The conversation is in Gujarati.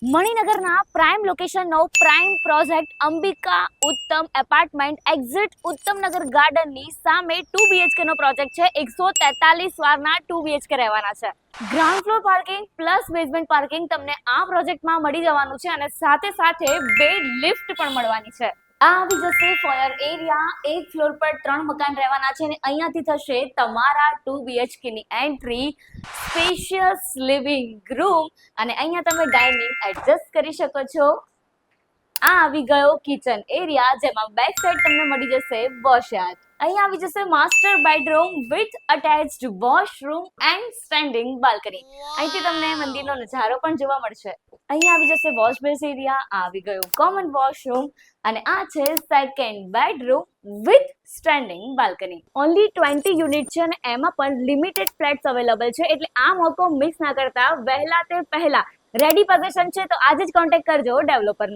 મણિનગરના પ્રાઇમ લોકેશનનો પ્રાઇમ પ્રોજેક્ટ અંબિકા ઉત્તમ એપાર્ટમેન્ટ એક્ઝિટ ઉત્તમનગર ગાર્ડનની સામે 2 BHK નો પ્રોજેક્ટ છે. 143 વારના 2 BHK રહેવાના છે. Ground floor parking plus basement parking તમને આ પ્રોજેક્ટમાં મળી જવાનું છે અને સાથે સાથે 2 લિફ્ટ પણ મળવાની છે. આ આવી જશે ફોયર એરિયા. એક ફ્લોર પર 3 મકાન રહેવાના છે અને અહીંયાથી થશે તમારા 2 BHK ની એન્ટ્રી. સ્પેશિયસ લિવિંગ રૂમ અને અહીંયા તમે ડાઇનિંગ એડજસ્ટ કરી શકો છો. આ આવી ગયો કિચન એરિયા, જેમાં બેક સાઈડ તમને મળી જશે વોશયાર્ડ. અહીંયા આવી જશે master bedroom with attached washroom and standing balcony. અહીંથી તમને મંદિરનો નજારો પણ જોવા મળશે. અહીંયા આવી જશે વોશ બેસ એરિયા. આ આવી ગયું કોમન વોશરૂમ અને આ છે second bedroom with standing balcony. Only 20 unit છે અને એમાં પણ લિમિટેડ ફ્લેટ્સ અવેલેબલ છે, એટલે આ મોકો મિસ ના કરતા વહેલા તે પહેલા રેડી પોઝિશન છે, તો આજે જ કોન્ટેક્ટ કરજો ડેવલપરનો.